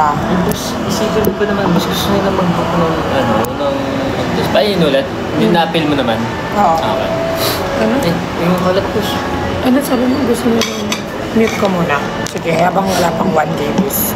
ka. Tapos, isipin mo ba naman, mas gusto nila mag-book ng, tapos, paano ulit? Yung na-appeal mo naman? Oo. Okay. Ano? Yung kalat ko. Ano sabi mo? Gusto mo mute ka muna. Sige, habang wala pang 1 day views.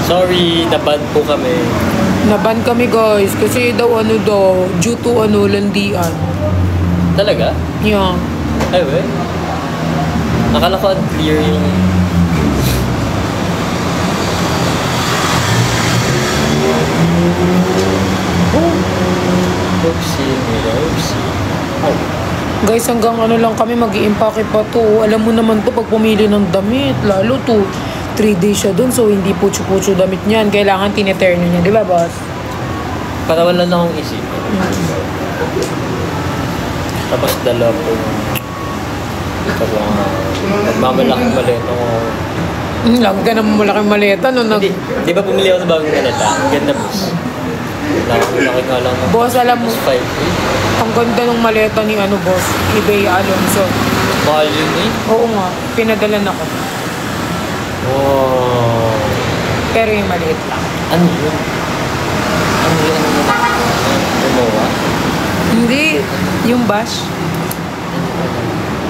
Sorry, naban po kami. Naban kami guys, kasi due to landian. Talaga? Yeah. Ay, we? Nakala ko clear yung... Oopsie. Oh. Guys, hanggang lang kami mag-i-impake pa to. Alam mo naman to pag pumili ng damit, lalo to 3 days siya dun, so hindi putyo-putyo damit niyan. Kailangan tineterno niya, di ba, boss? Para wala na akong isip. Tapos dala ko magmamalaking maleta ko. Lang ka naman malaking maleta. Di ba pumili ako sa bagong maleta? Ang ganda, boss. Laki nga lang. Boss, alam mo, 5. ang ganda ng maleta ni boss, eBay Alonso. Mahal yun eh? Oo nga, pinadalan ako. Wow. Pero yung maliit lang. Ano yun? Gumawa? Hindi, yung bash.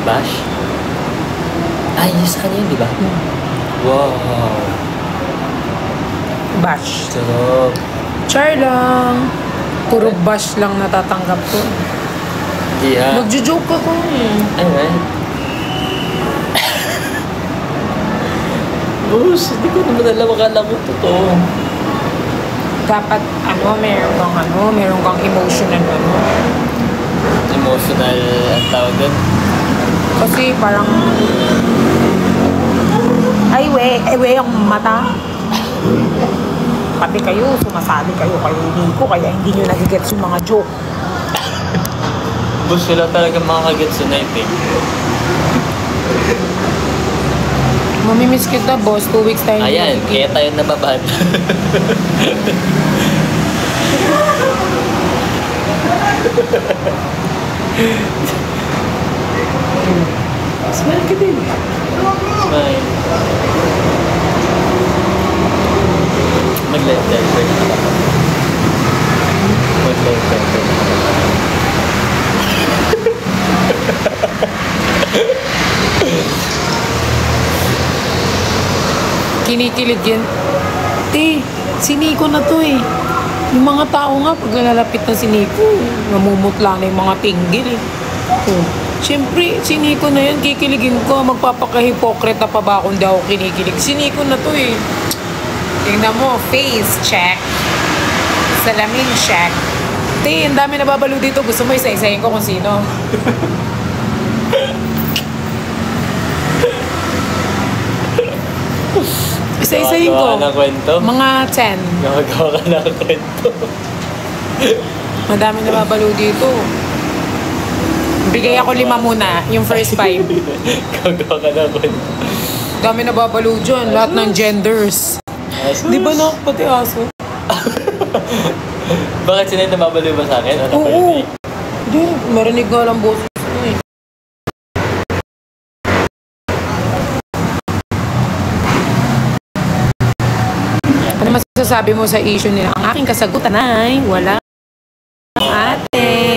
Bash? Ay, yes, ano yun, di ba? Wow. Bash. Sarap. Char lang. Puro bash lang natatanggap ko. Hindi ha? Nagjo-joke ako eh. Ay, right? Boss, hindi ko naman alam. Akala ko totoo. Dapat, meron kang emotional, Emotional, ang tawag doon? Kasi parang, we, ang mata. Pati kayo, sumasali kayo kaya hindi nyo nagigets yung mga joke. Boss, wala talaga makakagets sa night eh. Mamimiss kita, boss. 2 weeks tayo. Ayan, kaya tayo nababad. Smile ka din. Smile. Mag-live diaper na ka ba? Mag-live diaper na ka ba? Kinikilig yan. Si Nico na to eh. Yung mga tao nga, pag nalalapit na si Nico, namumutla na yung mga tinggil eh. Siyempre, si Nico na yan, kikiligin ko. Magpapakahipokrita pa ba kung di ako kinikilig? Si Nico na to eh. Tingnan mo, face check. Salamin check. Te, ang dami nababalo dito. Gusto mo isa-isahin ko kung sino. Isa-isahin ko. Gagawa ka ng kwento? Mga 10. Gagawa ka ng kwento. Madami nababalo dito. Bigay ako 5 muna, yung first 5. Gagawa ka ng kwento. Dami nababalo dyan, lahat ng genders. Di ba na, pati aso? Bakit sila nababaliw ba sa akin? Ano Oo. ba yun eh? Hindi, marinig nga lang boses ko eh. Ano masasabi mo sa issue nila? Ang aking kasagutan ay wala. Ate.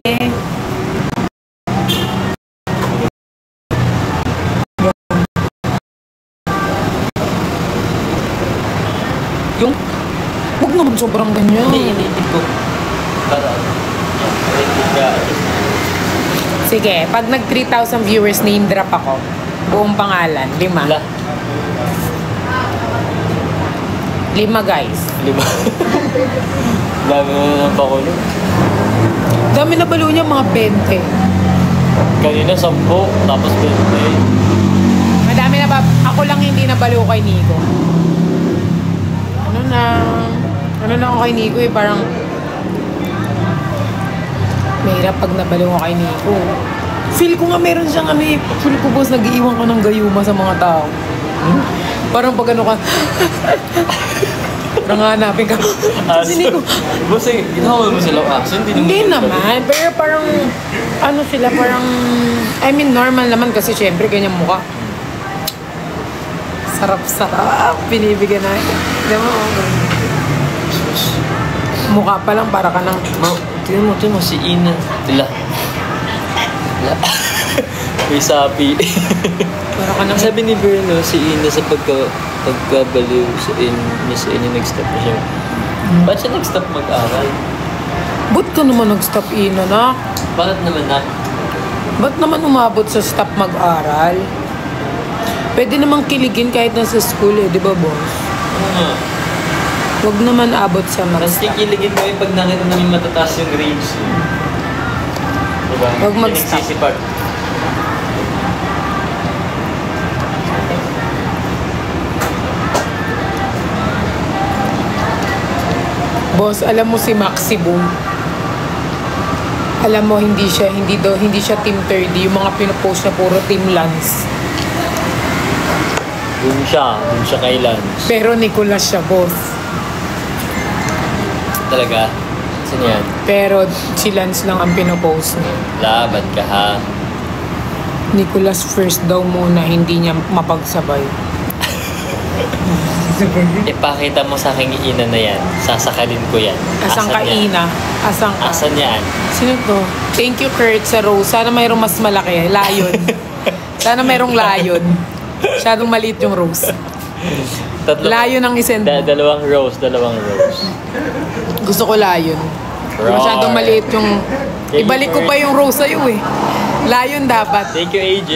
Yung, huwag naman sobrang ganyan. Hindi, iniintip ko. Para, iniintip ka. Sige, pag nag 3,000 viewers, name drop ako. Buong pangalan, 5. Wala. 5 guys. 5. Dami na ng pakulo. Dami na balo niya, mga 20. Kanina 10, tapos 20. Madami na ba? Ako lang hindi nabalo kay Nico. Ano na ako kay Nico eh, parang mahirap pag nabalo ko kay Nico. Feel ko nga meron siyang ano eh, feel ko boss, nag-iiwan ko ng gayuma sa mga tao. Parang pag ano ka, parang hanapin ka. Si Nico. Boss, ginawa mo silang aso? Hindi naman, pero parang, ano sila, parang, I mean, normal naman kasi syempre ganyan mukha. Sarap-sarap, binibigyan na. Diba mo, mukha pa lang, para ka nang... Tingnan mo, si Ina. Tila. May sapi. Para ka nang... Sabi ni Berno, si Ina sa pagkabaliw niya sa Ina, nag-stop na siya. Ba't siya nag-stop mag-aral? Ba't ka naman nag-stop ina na? Bakit naman na? Ba't naman umabot sa stop mag-aral? Pwede namang kiligin kahit nasa school eh, di ba boss? Oo nga. Huwag naman abot sa Mas mag-stop. kikiligin mo yung pag nakita namin matataas yung grades. Diba? Huwag mag-stop. Nagsisipag. Boss, alam mo si Maxi Boom? Alam mo, hindi siya Team 30. Yung mga pinopost na puro Team Lance. Dun siya kay Lance. Pero Nicolas siya, boss. Talaga? Saan yan? Pero si Lance lang ang pinopost niya. Laban ka ha? Nicolas first daw muna, hindi niya mapagsabay. Ipakita mo sa aking ina na yan. Sasakalin ko yan. Asang ka, yan? Ina? Asang ka? Asan yan? Sino to? Thank you, Kurt, sa rose. Sana mayroong mas malaki. Lion. Sana mayroong lion. Masyadong maliit yung rose. Lion ang isend mo. Dalawang rose. Gusto ko lion. Roar. Masyadong maliit yung... Thank you, Ibalik ko Kurt. pa yung rose sa'yo eh. Lion dapat. Thank you, AJ.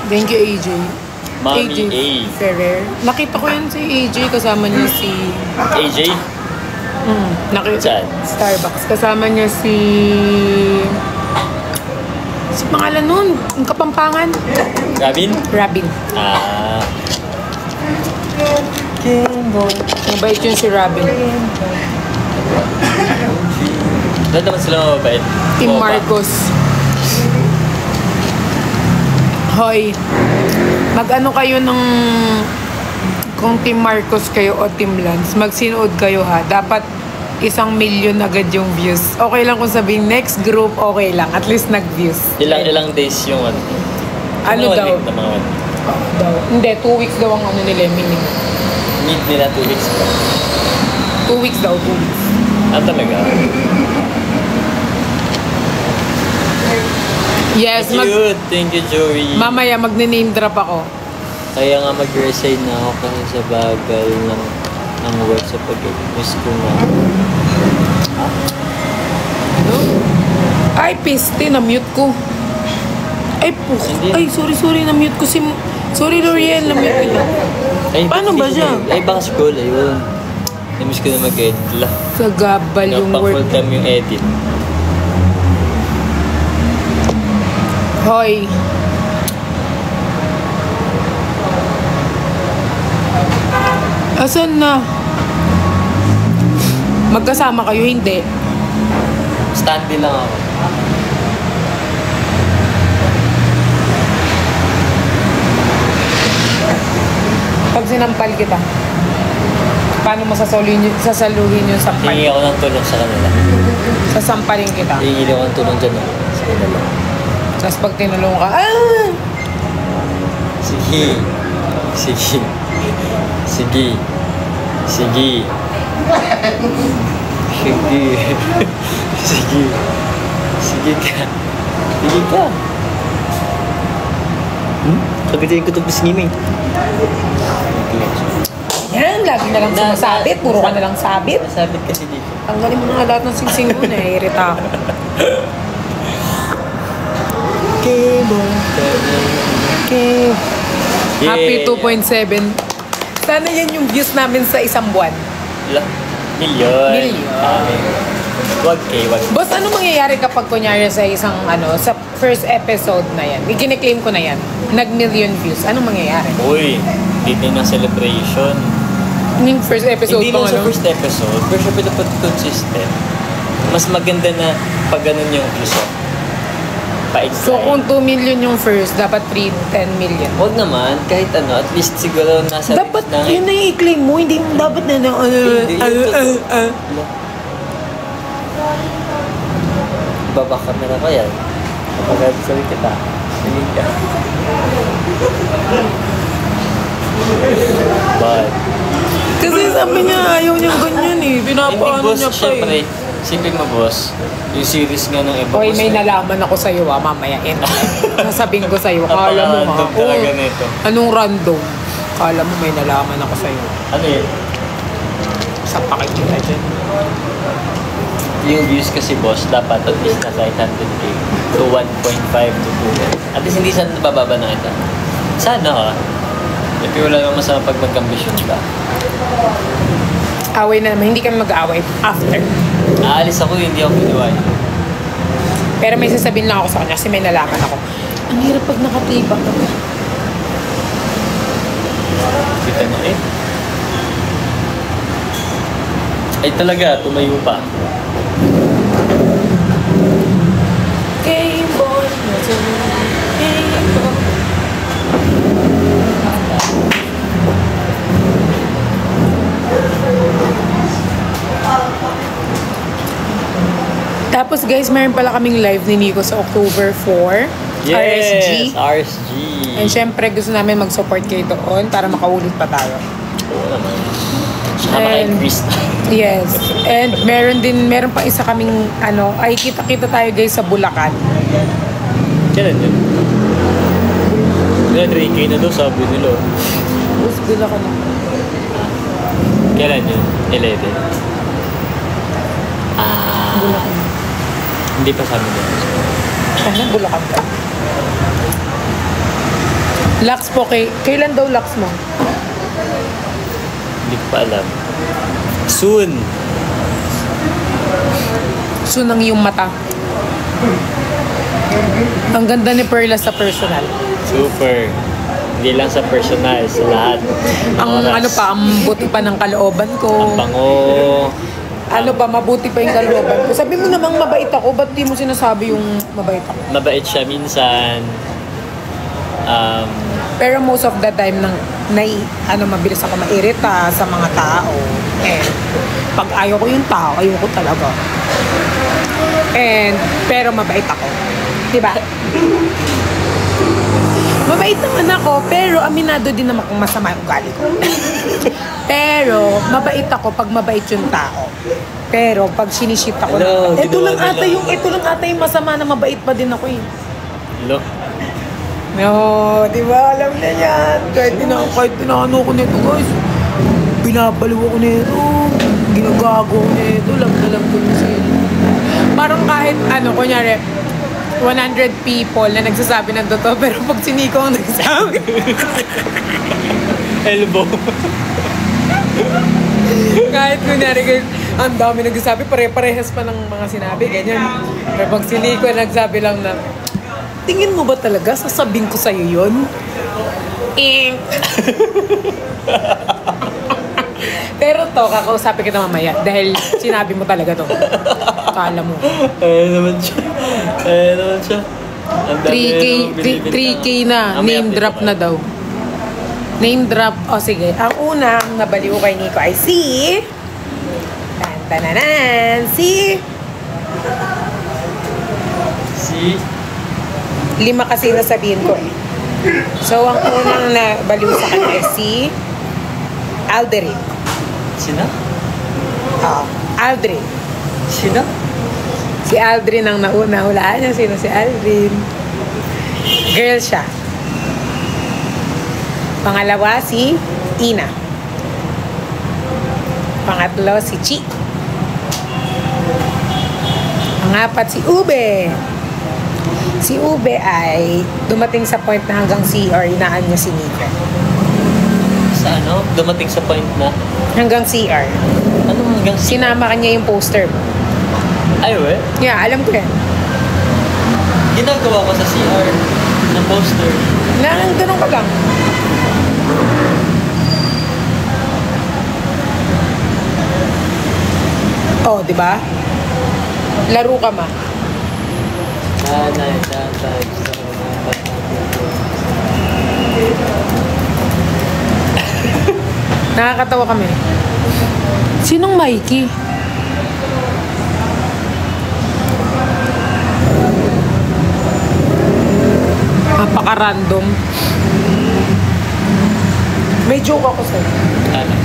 Thank you, AJ. Mommy AJ A. Ferrer. Nakita ko yan si AJ. Kasama niya si... AJ? Nakita. Saan? Starbucks. Kasama niya si... Si pangalan nun. Ang Kapampangan. Robin? Robin. Ah. Mabait yun si Robin. Ba't naman sila mababait? Team Oo ba? Marcos. Hoy. Mag-ano kayo ng... Kung Team Marcos kayo o Team Lance, magsinood kayo ha. Dapat 1,000,000 agad yung views. Okay lang kung sabihin next group, okay lang. At least nag-views. Ilang days yung ano? Ano daw? Week na mga ano? Daw. Hindi, 2 weeks daw ang ano nila, minimum. Need nila 2 weeks pa. 2 weeks daw, 2 weeks. Ah, talaga? Yes, Thank you, Joey. mamaya magne-name drop ako. Kaya nga mag-resign na ako kasi sa bagal ng work sa pag-miss ko nga. Ay, piste, na-mute ko. Ay, ay, sorry, na-mute ko si... Sorry, L'Oreal, na-mute ko. Ay, Paano ba siya? Ay, baka scroll, ayun. Namiss ko na mag-edit lang. Kagabal yung Napang-full word. time yung edit. Hoy. Asan na? Magkasama kayo, hindi. Standby lang ako. Pag sinampal kita, paano mo sasaluhin yung sampal? Hingi ako ng tulong sa kanila. Sasampalin kita. Hingi ako ng tulong dyan sa kanila. Tapos pag tinulong ka, ah! Sige. Sige. Sige. Sige. Sige. Sige. Sige ka. Sige ka. Kagitin ko ito pisngiming. Yan, lagi na lang sumasabit. Puro ka na lang sabit. Sabit kasi dito. Tanggalin mo na nga lahat ng singsing mo. Naiirita ako. Okay. Happy 2.7. Sana yan yung views namin sa isang buwan. Milyon. Wag kay, wag. Boss, ano mangyayari kapag kunyari sa isang sa first episode na yan? Ikine-claim ko na yan. Nag-million views. Ano mangyayari? Uy, dito na celebration. Yung first episode Hindi pa lang sa first episode, pero siya dapat consistent. Mas maganda na pag ganun yung views. So kung 2 million yung first, dapat 10 million. Huwag naman, kahit at least siguro nasa Dapat na, yun na i-claim mo, hindi mo dapat na Baba camera ko yan. Kapag sabi kita, sige ka. But, Kasi sabi niya, ayaw niyang ganyan eh. Pinapaano boss, niya pa syempre, eh. sipin mo boss, yung series nga ng iba Hoy, boss, may nalaman ako sa'yo mamaya. Sasabihin ko sa'yo, kala mo Napaka-random talaga nito. Anong random? Kala mo may nalaman ako sa'yo. Ano yun? Sa pakikita dyan. Yung views kasi boss, dapat at least nasa 800k to 1.5 to 2. At least hindi sana nabababa na ito. Sana ka. Kasi wala naman masama pag mag-ambisyon ka. Away na naman, hindi kami mag-aaway after. Aalis ako, hindi ako piniway. Pero may sasabihin lang ako sa kanya kasi may nalaman ako. Ang hirap pag nakatibak ako. Kita na eh. Ay talaga, tumayo pa. Game boy, game boy. Tapos guys, meron pala kaming live ni Nico sa October 4. Yes! RSG. RSG. And syempre gusto namin mag-support kayo doon para makaulit pa tayo. Oo naman. Sama kay Chris. Yes. And meron pa isa kaming ay kita-kita tayo guys sa Bulacan. Kailan yun? 3K na daw sabi nila. Bus Bulacan na. Kailan yun? 11. Bulacan. Hindi pa sabi nila. Sana Bulacan ka. Lux po kailan daw Lux mo? Hindi ko pa alam. Soon! Soon ang iyong mata. Ang ganda ni Perla sa personal. Super! Hindi lang sa personal, sa lahat. Ang buti pa ng kalooban ko. Ang bango. Mabuti pa yung kalooban ko. Sabi mo namang mabait ako, ba't di mo sinasabi yung mabait ako? Mabait siya minsan. Pero most of the time mabilis ako mairita sa mga tao. Pag ayaw ko yung tao, ayaw ko talaga. Pero mabait ako. Diba? Mabait naman ako, pero aminado din naman kung masama yung ugali ko. Pero mabait ako pag mabait yung tao. Pero pag siniship ako ito lang ata yung masama na mabait pa din ako eh. Hello? No, di ba? Alam na yan. Kahit tinano ko nito, guys. Binabaliw ako nito. Ginagago ko nito. Alam ko na sila. Parang kahit kunyari, 100 people na nagsasabi ng totoo, pero pag si Nico ang nagsabi, Elbow. kahit kunyari, ang dami nagsasabi, pare-parehas pa ng mga sinabi, ganyan. Pero pag si Nico nagsabi lang na, tingin mo ba talaga sasabihin ko sa'yo yun? Pero to, kakausapin kita mamaya dahil sinabi mo talaga to. Kala mo. Ayun naman siya. Ayun naman siya. Ang dami 3K, namang binibintang. 3K na, Mamaya name update drop ako. na daw. Name drop. O sige, ang unang nabaliw kay Nico ay si... Tantananan! Si... Si... 5 kasi nasabihin ko eh. So, ang unang nabaliw sa kanya ay si... Aldrin. Sina? Aldrin. Sina? Si Aldrin ang nauna. Hulaan niya sino si Aldrin. Girl siya. Pangalawa si Ina. Pangatlo si Chi. Pangapat si Ube. Si Ube ay dumating sa point na hanggang CR, inaan niya si Nico. Sa ano? Dumating sa point na... Hanggang CR. Ano hanggang si... Sinama kanya yung poster mo. Ay, we? Yeah, alam ko yan. Ginagawa ko sa CR ng poster. Ganun ka lang. Oh, di ba? Laro ka ma. Nakakatawa kami. Sinong Mikey? Napaka-random. May joke ako sa'yo. Ano?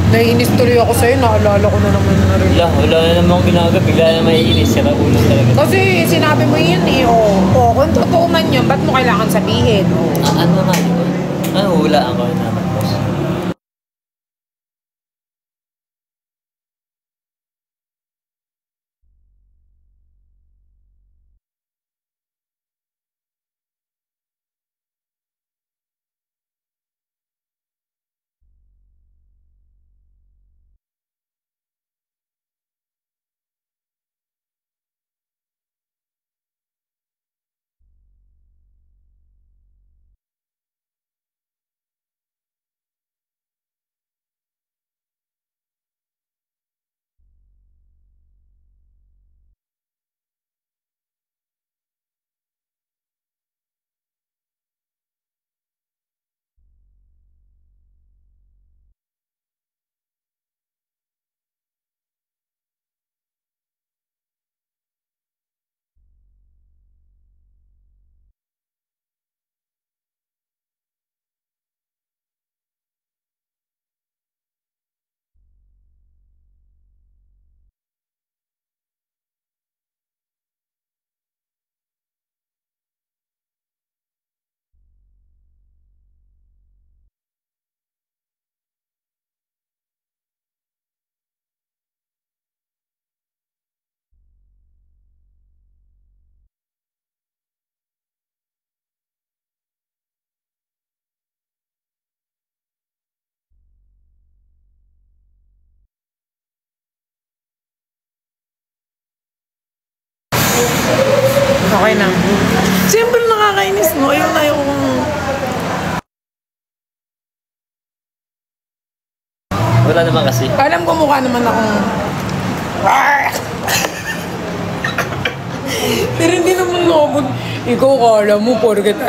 Naiinis tuloy ako sa'yo. Naalala ko na naman na rin. Wala na namang ginagawa. Bigla na maiinis. Sira ulo talaga. Kasi sinabi mo yun eh. Oo, kung totoo man yun, ba't mo kailangan sabihin? Ano nga yun? Ano hula ako naman, boss? Okay na. Siyempre nakakainis mo. Ayaw kong... Wala naman kasi. Alam ko mukha naman akong... Pero hindi naman ako. Ikaw kala mo, porket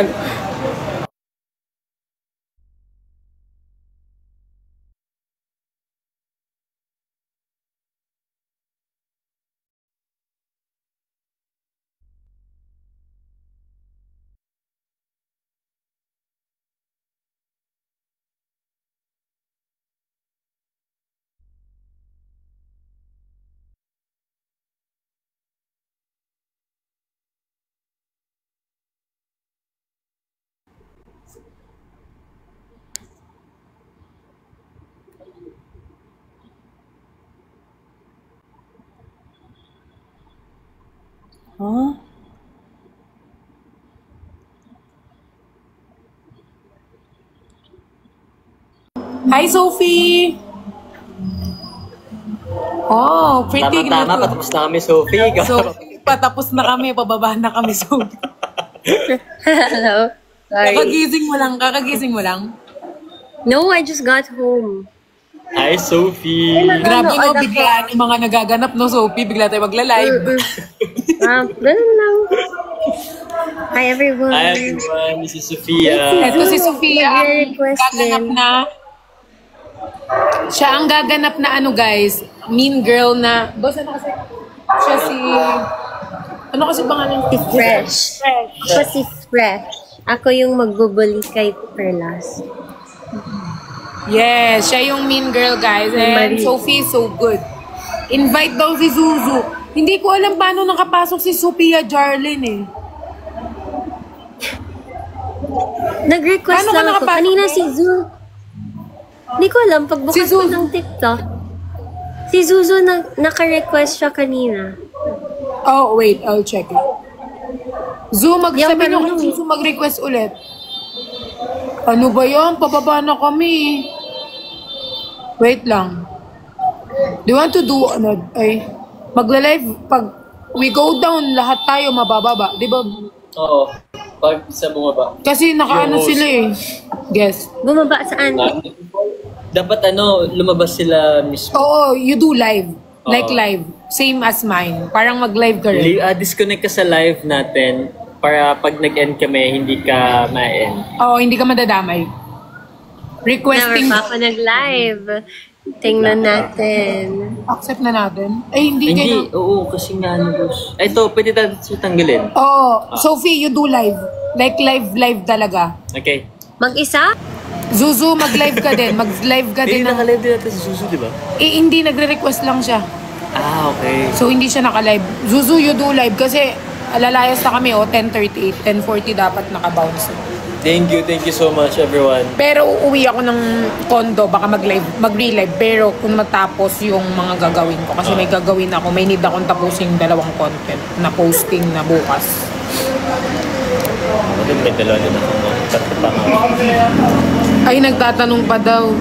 Huh? Hi, Sophie! Oh, pretty Tama-tama, na to. patapos na kami, Sophie. So, patapos na kami, pababa na kami, Sophie. Hello. Sorry. Kakagising mo lang. No, I just got home. Hi, Sophie. Grabe no, Ano, bigla yung mga nagaganap no, Sophie. Bigla tayo magla-live. Ganun lang. Hi, everyone. Hi, everyone. This is Sophia. Ito si Sophia ang Request gaganap din. na... Siya ang gaganap na ano guys, mean girl na... Boss, ano kasi? Siya si... Ano kasi pangalan? Si Fresh. Ako si Fresh. Ako yung magbubuli kay Perlas. Yes, siya yung mean girl guys. And Marie. Sophie is so good. Invite daw si Zuzu. Hindi ko alam paano nakapasok si Sophia Jarlin eh. Nag-request Paano ka lang ako. nakapasok Kanina eh? si Zu. Hindi ko alam. Pagbukas Si ko Zuzu. ng TikTok. Si Zuzu naka-request siya kanina. Oh, wait. I'll check it. Yung sabi nyo ano, kay Zuzu mag-request ulit. Ano ba yan? Pababa na kami. Wait lang. Do you want to do, magla-live, pag we go down, lahat tayo mabababa. Di ba? Oo. Pag sa bumaba. Kasi nakaano Yung host. sila eh. Guess. Bumaba saan? Dapat lumabas sila mismo. Oo, you do live. Like Oo. live. Same as mine. Parang mag-live ka rin. Disconnect ka sa live natin para pag nag-end kami, hindi ka ma-end. Oo, hindi ka madadamay. Never Requesting. pa ako nag-live. Tingnan natin. Accept na natin. Ay, hindi Hindi, kayo. oo, kasi nga boss. Ito, pwede tayo tanggalin. Oo, Sophie, you do live. Like live talaga. Okay. Mag-isa? Zuzu, mag-live ka din. Mag-live ka din. Hindi, naka-live din natin si Susu, di ba? Hindi, nagre-request lang siya. Okay. So, hindi siya naka-live. Zuzu, you do live. Kasi, alalayas na kami, 10:38, 10:40 dapat naka-bounce. Thank you so much, everyone. Pero, uuwi ako ng condo, baka mag-re-live. Pero, kung matapos yung mga gagawin ko. Kasi may gagawin ako. May need akong tapusin 2 content na posting na bukas. Ako din, may dalawa din ako. Tatlo pa nga. Ay, nagtatanong pa daw.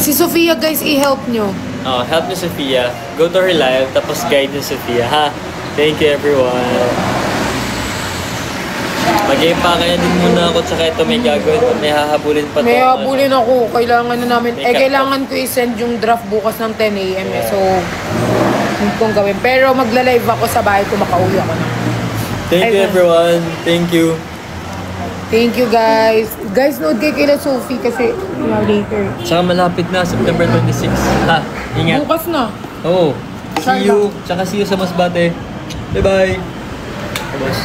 Si Sofia, guys, i-help nyo. Help ni Sophia. Go to her live, tapos guide ni Sophia, ha? Thank you, everyone. Mag-game pa kaya din muna ako, tsaka ito may gagawin, may hahabulin pa to. May habulin ako. Kailangan na namin. May Kailangan ko i-send yung draft bukas ng 10 a.m. eh. So, hindi kong gawin. Pero magla-live ako sa bahay ko. Makauwi ako na. Thank you, everyone. Thank you. Thank you, guys. Guys, nood kayo kila Sophie kasi later. Tsaka malapit na, September 26. Ha, ingat. Bukas na. Oo. See you. Tsaka see you sa Masbate. Bye-bye. Bye, boss.